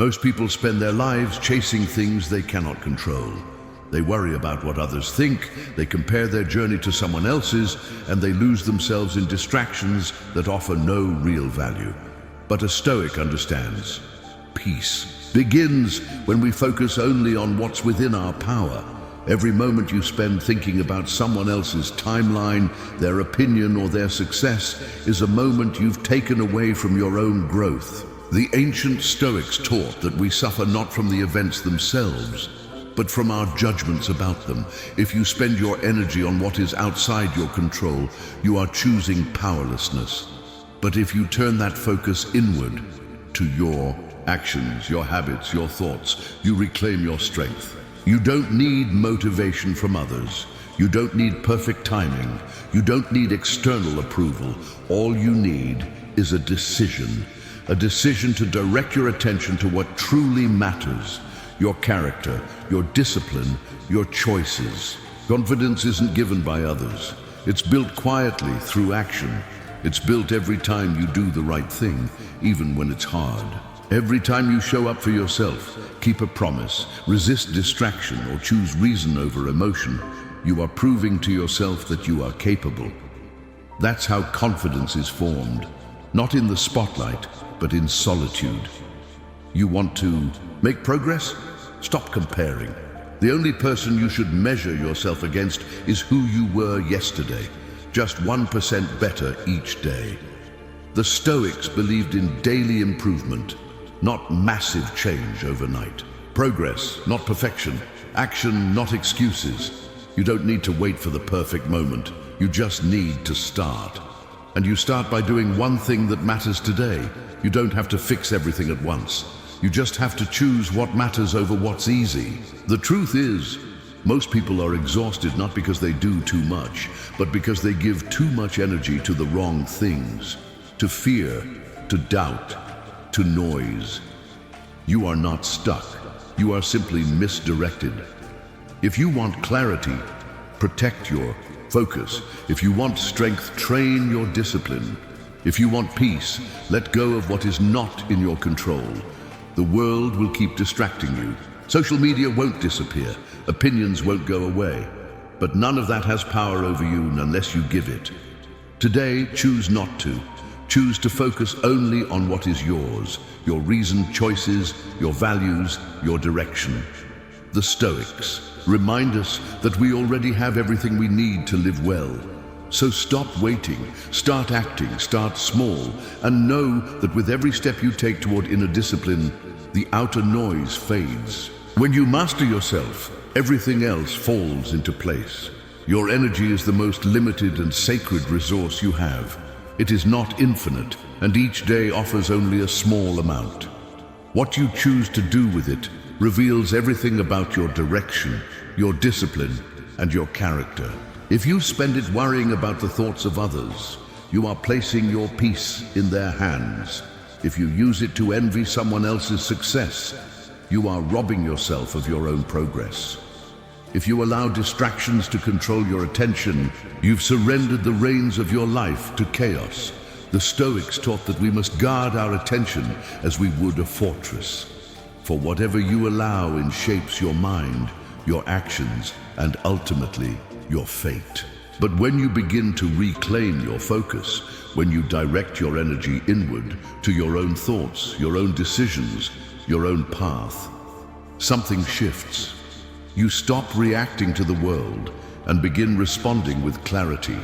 Most people spend their lives chasing things they cannot control. They worry about what others think, they compare their journey to someone else's, and they lose themselves in distractions that offer no real value. But a Stoic understands. Peace begins when we focus only on what's within our power. Every moment you spend thinking about someone else's timeline, their opinion, or their success is a moment you've taken away from your own growth. The ancient Stoics taught that we suffer not from the events themselves, but from our judgments about them. If you spend your energy on what is outside your control, you are choosing powerlessness. But if you turn that focus inward to your actions, your habits, your thoughts, you reclaim your strength. You don't need motivation from others. You don't need perfect timing. You don't need external approval. All you need is a decision to direct your attention to what truly matters. Your character, your discipline, your choices. Confidence isn't given by others. It's built quietly through action. It's built every time you do the right thing, even when it's hard. Every time you show up for yourself, keep a promise, resist distraction, or choose reason over emotion, you are proving to yourself that you are capable. That's how confidence is formed, not in the spotlight, but in solitude. You want to make progress? Stop comparing. The only person you should measure yourself against is who you were yesterday, just 1% better each day. The Stoics believed in daily improvement, not massive change overnight. Progress, not perfection. Action, not excuses. You don't need to wait for the perfect moment. You just need to start. And you start by doing one thing that matters today. You don't have to fix everything at once. You just have to choose what matters over what's easy. The truth is, most people are exhausted not because they do too much, but because they give too much energy to the wrong things. To fear, to doubt, to noise. You are not stuck. You are simply misdirected. If you want clarity, protect your focus. If you want strength, train your discipline. If you want peace, let go of what is not in your control. The world will keep distracting you. Social media won't disappear. Opinions won't go away. But none of that has power over you unless you give it. Today, choose not to. Choose to focus only on what is yours, your reasoned choices, your values, your direction. The Stoics remind us that we already have everything we need to live well. So stop waiting, start acting, start small, and know that with every step you take toward inner discipline, the outer noise fades. When you master yourself, everything else falls into place. Your energy is the most limited and sacred resource you have. It is not infinite, and each day offers only a small amount. What you choose to do with it reveals everything about your direction, your discipline, and your character. If you spend it worrying about the thoughts of others, you are placing your peace in their hands. If you use it to envy someone else's success, you are robbing yourself of your own progress. If you allow distractions to control your attention, you've surrendered the reins of your life to chaos. The Stoics taught that we must guard our attention as we would a fortress. For whatever you allow in shapes your mind, your actions, and ultimately your fate. But when you begin to reclaim your focus, when you direct your energy inward to your own thoughts, your own decisions, your own path, something shifts. You stop reacting to the world and begin responding with clarity.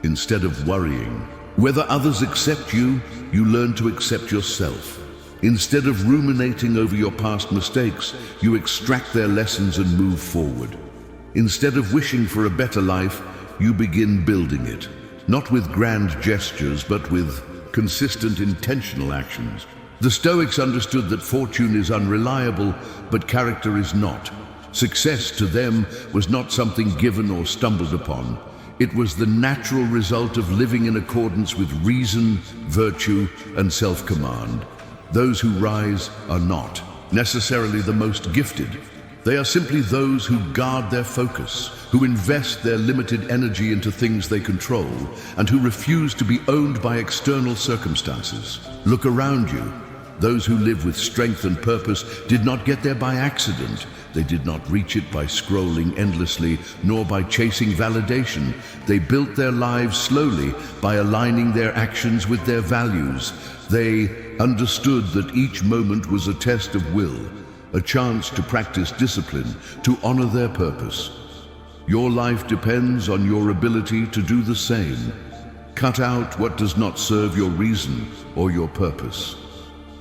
Instead of worrying whether others accept you, you learn to accept yourself. Instead of ruminating over your past mistakes, you extract their lessons and move forward. Instead of wishing for a better life, you begin building it. Not with grand gestures, but with consistent, intentional actions. The Stoics understood that fortune is unreliable, but character is not. Success to them was not something given or stumbled upon. It was the natural result of living in accordance with reason, virtue, and self-command. Those who rise are not necessarily the most gifted. They are simply those who guard their focus, who invest their limited energy into things they control, and who refuse to be owned by external circumstances. Look around you. Those who live with strength and purpose did not get there by accident. They did not reach it by scrolling endlessly, nor by chasing validation. They built their lives slowly by aligning their actions with their values. They understood that each moment was a test of will, a chance to practice discipline, to honor their purpose. Your life depends on your ability to do the same. Cut out what does not serve your reason or your purpose.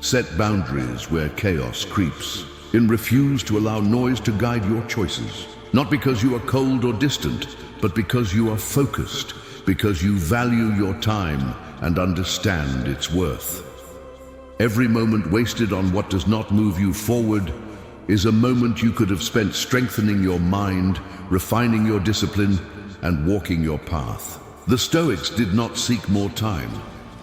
Set boundaries where chaos creeps, and refuse to allow noise to guide your choices. Not because you are cold or distant, but because you are focused, because you value your time and understand its worth. Every moment wasted on what does not move you forward is a moment you could have spent strengthening your mind, refining your discipline, and walking your path. The Stoics did not seek more time.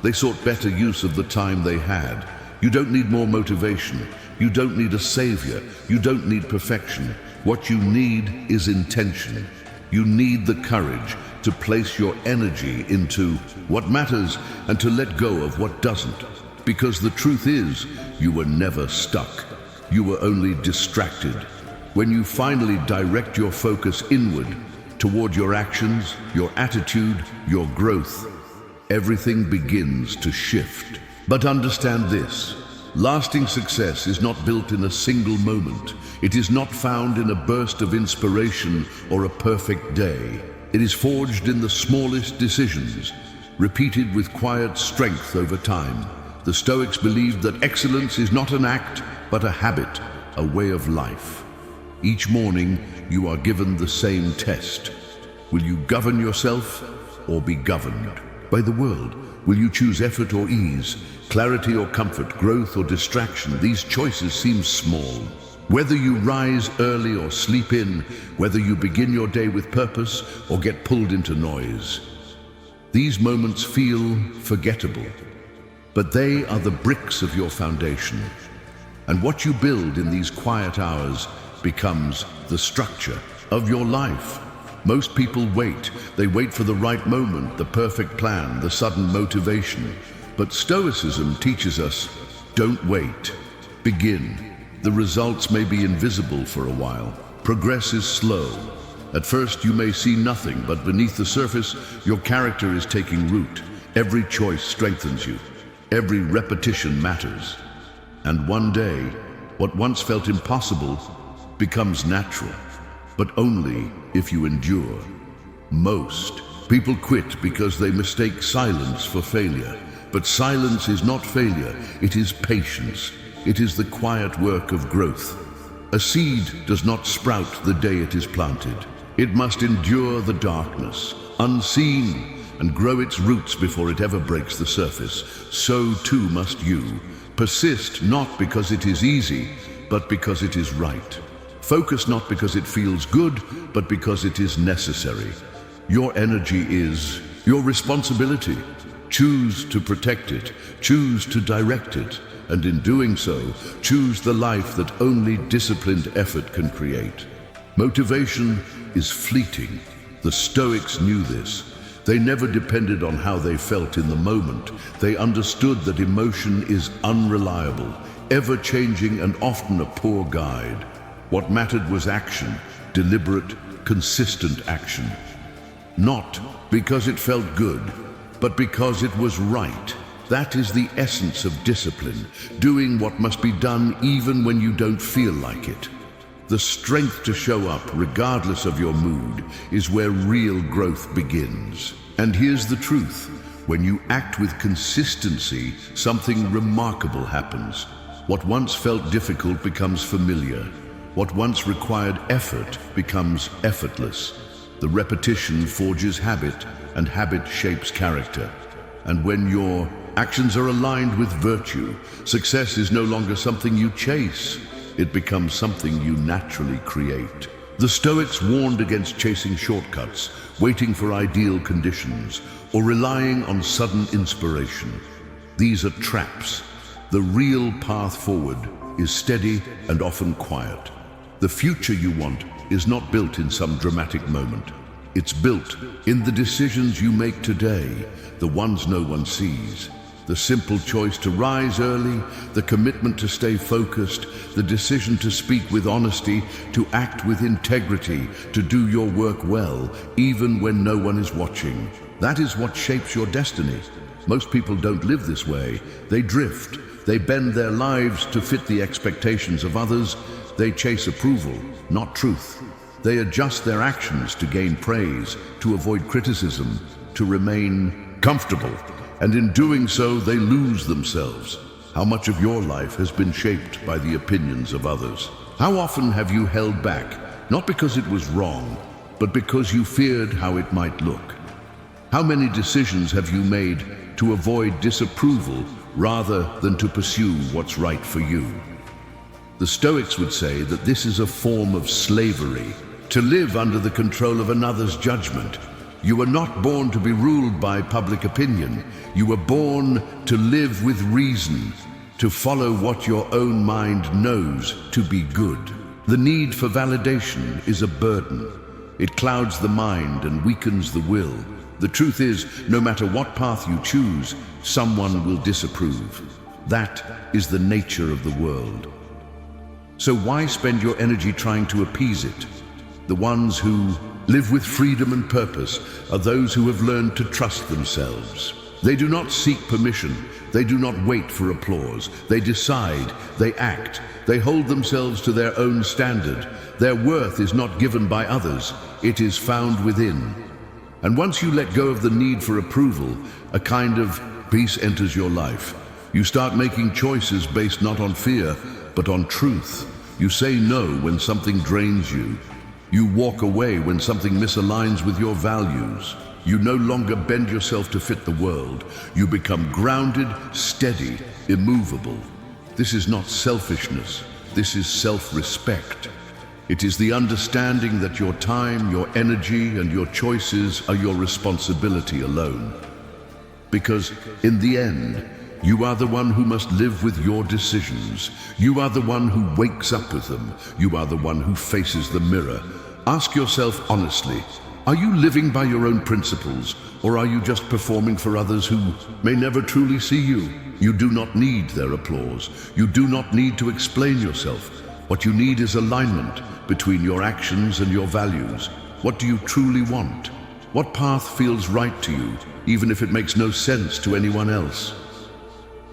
They sought better use of the time they had. You don't need more motivation. You don't need a savior. You don't need perfection. What you need is intention. You need the courage to place your energy into what matters and to let go of what doesn't. Because the truth is, you were never stuck. You were only distracted. When you finally direct your focus inward, toward your actions, your attitude, your growth, everything begins to shift. But understand this, lasting success is not built in a single moment. It is not found in a burst of inspiration or a perfect day. It is forged in the smallest decisions, repeated with quiet strength over time. The Stoics believed that excellence is not an act, but a habit, a way of life. Each morning, you are given the same test. Will you govern yourself or be governed by the world? Will you choose effort or ease, clarity or comfort, growth or distraction? These choices seem small. Whether you rise early or sleep in, whether you begin your day with purpose or get pulled into noise, these moments feel forgettable, but they are the bricks of your foundation. And what you build in these quiet hours becomes the structure of your life. Most people wait. They wait for the right moment, the perfect plan, the sudden motivation. But Stoicism teaches us, don't wait. Begin. The results may be invisible for a while. Progress is slow. At first you may see nothing, but beneath the surface, your character is taking root. Every choice strengthens you. Every repetition matters. And one day, what once felt impossible becomes natural. But only if you endure. Most people quit because they mistake silence for failure. But silence is not failure, it is patience. It is the quiet work of growth. A seed does not sprout the day it is planted. It must endure the darkness, unseen, and grow its roots before it ever breaks the surface. So too must you. Persist not because it is easy, but because it is right. Focus not because it feels good, but because it is necessary. Your energy is your responsibility. Choose to protect it, choose to direct it, and in doing so, choose the life that only disciplined effort can create. Motivation is fleeting. The Stoics knew this. They never depended on how they felt in the moment. They understood that emotion is unreliable, ever-changing, and often a poor guide. What mattered was action, deliberate, consistent action. Not because it felt good, but because it was right. That is the essence of discipline, doing what must be done even when you don't feel like it. The strength to show up regardless of your mood is where real growth begins. And here's the truth. When you act with consistency, something remarkable happens. What once felt difficult becomes familiar. What once required effort becomes effortless. The repetition forges habit, and habit shapes character. And when your actions are aligned with virtue, success is no longer something you chase. It becomes something you naturally create. The Stoics warned against chasing shortcuts, waiting for ideal conditions, or relying on sudden inspiration. These are traps. The real path forward is steady and often quiet. The future you want is not built in some dramatic moment. It's built in the decisions you make today, the ones no one sees. The simple choice to rise early, the commitment to stay focused, the decision to speak with honesty, to act with integrity, to do your work well, even when no one is watching. That is what shapes your destiny. Most people don't live this way. They drift. They bend their lives to fit the expectations of others. They chase approval, not truth. They adjust their actions to gain praise, to avoid criticism, to remain comfortable. And in doing so, they lose themselves. How much of your life has been shaped by the opinions of others? How often have you held back, not because it was wrong, but because you feared how it might look? How many decisions have you made to avoid disapproval rather than to pursue what's right for you? The Stoics would say that this is a form of slavery, to live under the control of another's judgment. You were not born to be ruled by public opinion. You were born to live with reason, to follow what your own mind knows to be good. The need for validation is a burden. It clouds the mind and weakens the will. The truth is, no matter what path you choose, someone will disapprove. That is the nature of the world. So why spend your energy trying to appease it? The ones who live with freedom and purpose are those who have learned to trust themselves. They do not seek permission. They do not wait for applause. They decide, they act, they hold themselves to their own standard. Their worth is not given by others, it is found within. And once you let go of the need for approval, a kind of peace enters your life. You start making choices based not on fear, but on truth. You say no when something drains you. You walk away when something misaligns with your values. You no longer bend yourself to fit the world. You become grounded, steady, immovable. This is not selfishness. This is self-respect. It is the understanding that your time, your energy, and your choices are your responsibility alone. Because in the end, you are the one who must live with your decisions. You are the one who wakes up with them. You are the one who faces the mirror. Ask yourself honestly, are you living by your own principles, or are you just performing for others who may never truly see you? You do not need their applause. You do not need to explain yourself. What you need is alignment between your actions and your values. What do you truly want? What path feels right to you, even if it makes no sense to anyone else?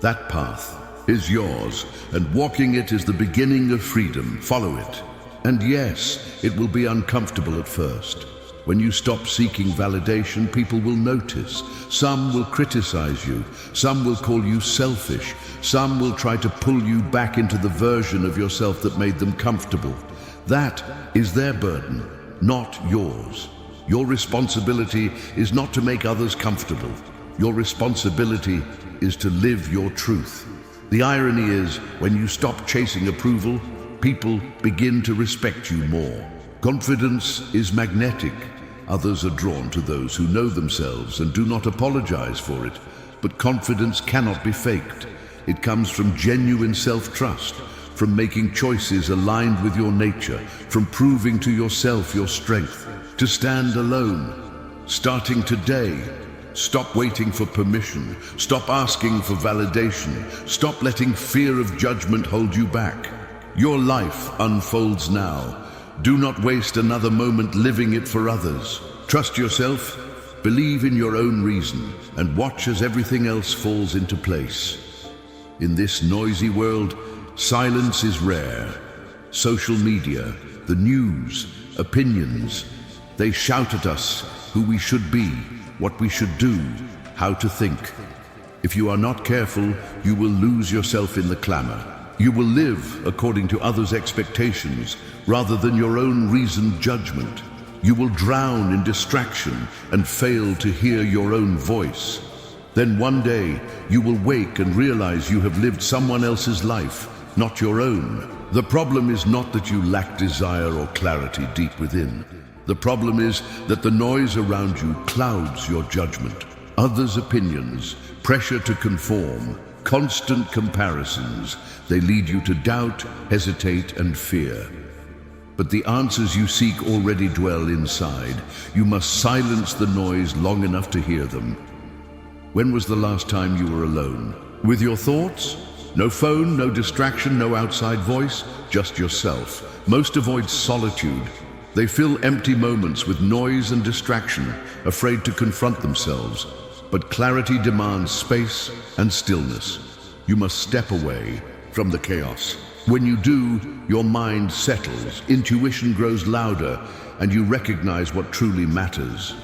That path is yours, and walking it is the beginning of freedom. Follow it. And yes, it will be uncomfortable at first. When you stop seeking validation, people will notice. Some will criticize you. Some will call you selfish. Some will try to pull you back into the version of yourself that made them comfortable. That is their burden, not yours. Your responsibility is not to make others comfortable. Your responsibility is to live your truth. The irony is, when you stop chasing approval, people begin to respect you more. Confidence is magnetic. Others are drawn to those who know themselves and do not apologize for it. But confidence cannot be faked. It comes from genuine self-trust, from making choices aligned with your nature, from proving to yourself your strength, to stand alone. Starting today, stop waiting for permission. Stop asking for validation. Stop letting fear of judgment hold you back. Your life unfolds now. Do not waste another moment living it for others. Trust yourself, believe in your own reason, and watch as everything else falls into place. In this noisy world, silence is rare. Social media, the news, opinions, they shout at us who we should be, what we should do, how to think. If you are not careful, you will lose yourself in the clamor. You will live according to others' expectations rather than your own reasoned judgment. You will drown in distraction and fail to hear your own voice. Then one day, you will wake and realize you have lived someone else's life, not your own. The problem is not that you lack desire or clarity deep within. The problem is that the noise around you clouds your judgment. Others' opinions, pressure to conform, constant comparisons, they lead you to doubt, hesitate, and fear. But the answers you seek already dwell inside. You must silence the noise long enough to hear them. When was the last time you were alone? With your thoughts? No phone, no distraction, no outside voice, just yourself. Most avoid solitude. They fill empty moments with noise and distraction, afraid to confront themselves. But clarity demands space and stillness. You must step away from the chaos. When you do, your mind settles, intuition grows louder, and you recognize what truly matters.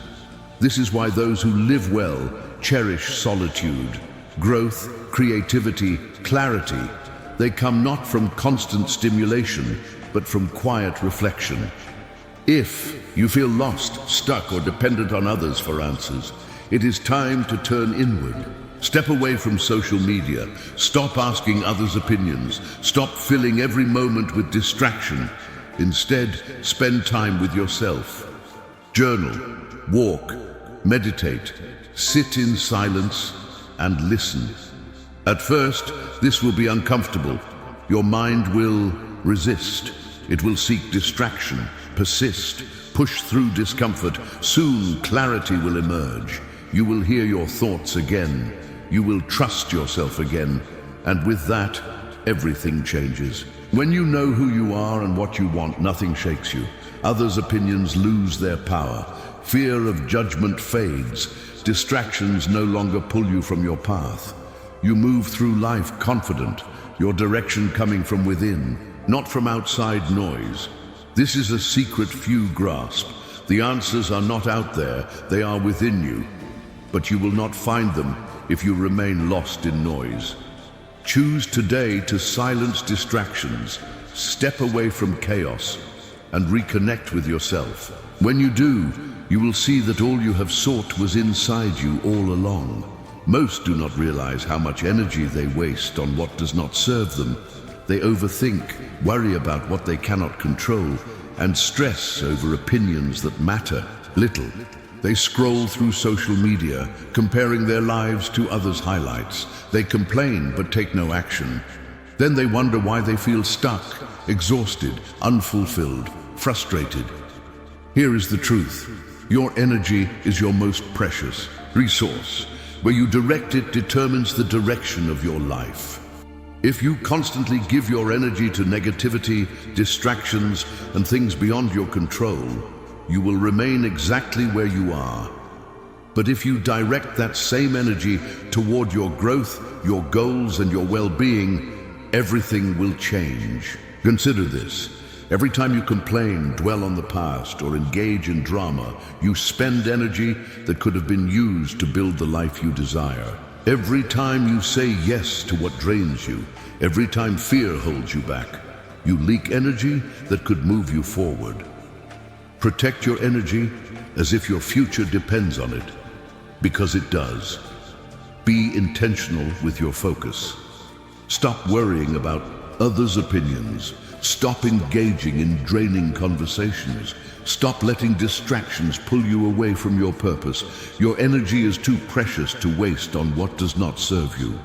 This is why those who live well cherish solitude, growth, creativity, clarity. They come not from constant stimulation, but from quiet reflection. If you feel lost, stuck, or dependent on others for answers, it is time to turn inward. Step away from social media. Stop asking others' opinions. Stop filling every moment with distraction. Instead, spend time with yourself. Journal, walk, meditate, sit in silence, and listen. At first, this will be uncomfortable. Your mind will resist. It will seek distraction, persist, push through discomfort. Soon, clarity will emerge. You will hear your thoughts again. You will trust yourself again. And with that, everything changes. When you know who you are and what you want, nothing shakes you. Others' opinions lose their power. Fear of judgment fades. Distractions no longer pull you from your path. You move through life confident, your direction coming from within, not from outside noise. This is a secret few grasp. The answers are not out there, they are within you. But you will not find them if you remain lost in noise. Choose today to silence distractions, step away from chaos, and reconnect with yourself. When you do, you will see that all you have sought was inside you all along. Most do not realize how much energy they waste on what does not serve them. They overthink, worry about what they cannot control, and stress over opinions that matter little. They scroll through social media, comparing their lives to others' highlights. They complain but take no action. Then they wonder why they feel stuck, exhausted, unfulfilled, frustrated. Here is the truth. Your energy is your most precious resource. Where you direct it determines the direction of your life. If you constantly give your energy to negativity, distractions, and things beyond your control, you will remain exactly where you are. But if you direct that same energy toward your growth, your goals, and your well-being, everything will change. Consider this. Every time you complain, dwell on the past, or engage in drama, you spend energy that could have been used to build the life you desire. Every time you say yes to what drains you, every time fear holds you back, you leak energy that could move you forward. Protect your energy as if your future depends on it, because it does. Be intentional with your focus. Stop worrying about others' opinions. Stop engaging in draining conversations. Stop letting distractions pull you away from your purpose. Your energy is too precious to waste on what does not serve you.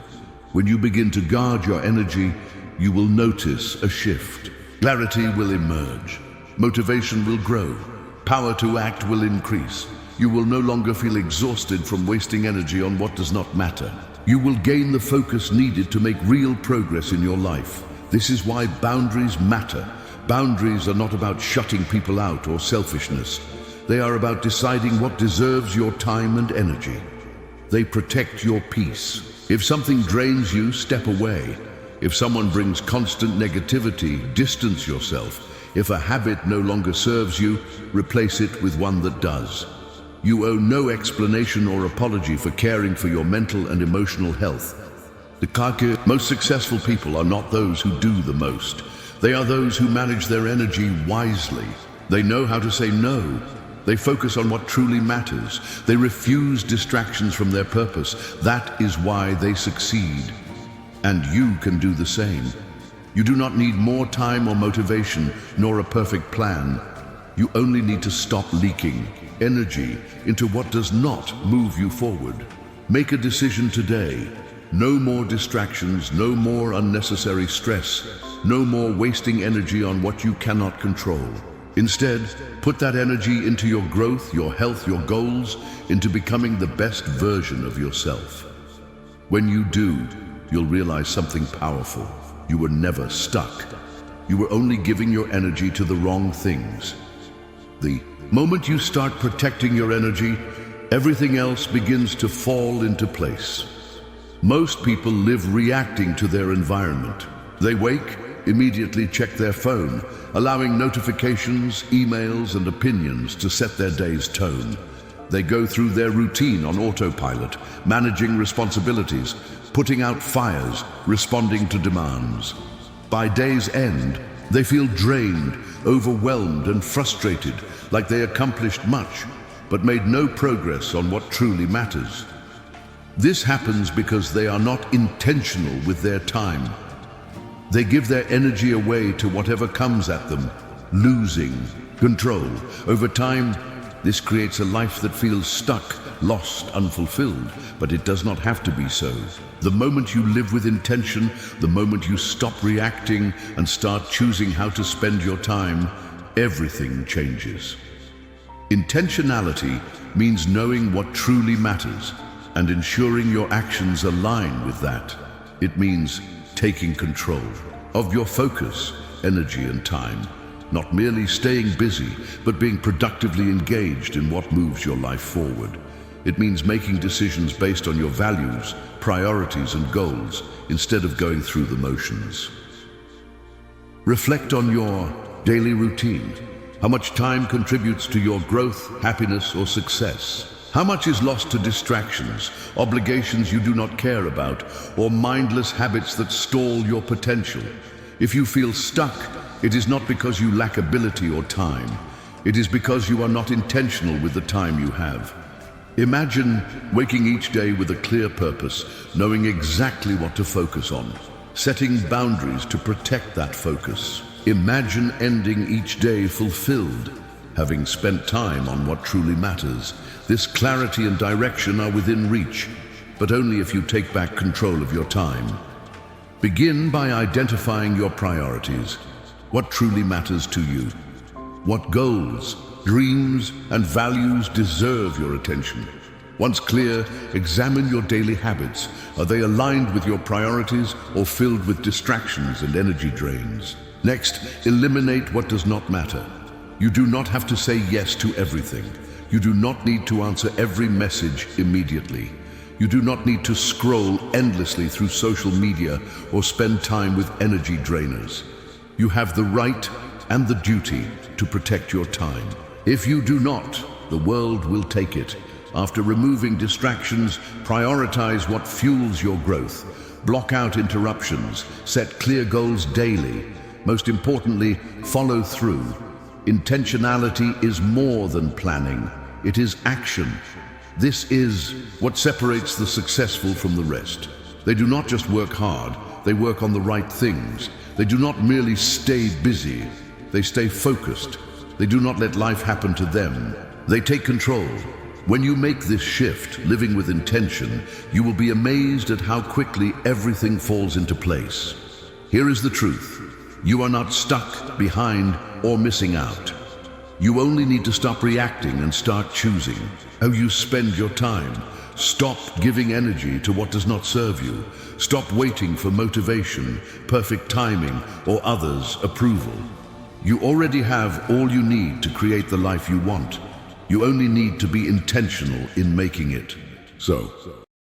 When you begin to guard your energy, you will notice a shift. Clarity will emerge. Motivation will grow. Power to act will increase. You will no longer feel exhausted from wasting energy on what does not matter. You will gain the focus needed to make real progress in your life. This is why boundaries matter. Boundaries are not about shutting people out or selfishness. They are about deciding what deserves your time and energy. They protect your peace. If something drains you, step away. If someone brings constant negativity, distance yourself. If a habit no longer serves you, replace it with one that does. You owe no explanation or apology for caring for your mental and emotional health. The most successful people are not those who do the most. They are those who manage their energy wisely. They know how to say no. They focus on what truly matters. They refuse distractions from their purpose. That is why they succeed. And you can do the same. You do not need more time or motivation, nor a perfect plan. You only need to stop leaking energy into what does not move you forward. Make a decision today. No more distractions, no more unnecessary stress, no more wasting energy on what you cannot control. Instead, put that energy into your growth, your health, your goals, into becoming the best version of yourself. When you do, you'll realize something powerful. You were never stuck. You were only giving your energy to the wrong things. The moment you start protecting your energy, everything else begins to fall into place. Most people live reacting to their environment. They wake, immediately check their phone, allowing notifications, emails, and opinions to set their day's tone. They go through their routine on autopilot, managing responsibilities, putting out fires, responding to demands. By day's end, they feel drained, overwhelmed, and frustrated, like they accomplished much, but made no progress on what truly matters. This happens because they are not intentional with their time. They give their energy away to whatever comes at them, losing control. Over time, this creates a life that feels stuck, lost, unfulfilled, but it does not have to be so. The moment you live with intention, the moment you stop reacting and start choosing how to spend your time, everything changes. Intentionality means knowing what truly matters and ensuring your actions align with that. It means taking control of your focus, energy, and time. Not merely staying busy, but being productively engaged in what moves your life forward. It means making decisions based on your values, priorities, and goals, instead of going through the motions. Reflect on your daily routine. How much time contributes to your growth, happiness, or success? How much is lost to distractions, obligations you do not care about, or mindless habits that stall your potential? If you feel stuck, it is not because you lack ability or time. It is because you are not intentional with the time you have. Imagine waking each day with a clear purpose, knowing exactly what to focus on, setting boundaries to protect that focus. Imagine ending each day fulfilled, having spent time on what truly matters. This clarity and direction are within reach, but only if you take back control of your time. Begin by identifying your priorities. What truly matters to you? What goals, dreams, and values deserve your attention? Once clear, examine your daily habits. Are they aligned with your priorities or filled with distractions and energy drains? Next, eliminate what does not matter. You do not have to say yes to everything. You do not need to answer every message immediately. You do not need to scroll endlessly through social media or spend time with energy drainers. You have the right and the duty to protect your time. If you do not, the world will take it. After removing distractions, prioritize what fuels your growth. Block out interruptions. Set clear goals daily. Most importantly, follow through. Intentionality is more than planning. It is action. This is what separates the successful from the rest. They do not just work hard, they work on the right things. They do not merely stay busy, they stay focused. They do not let life happen to them. They take control. When you make this shift, living with intention, you will be amazed at how quickly everything falls into place. Here is the truth. You are not stuck, behind, or missing out. You only need to stop reacting and start choosing how you spend your time. Stop giving energy to what does not serve you. Stop waiting for motivation, perfect timing, or others' approval. You already have all you need to create the life you want. You only need to be intentional in making it. So,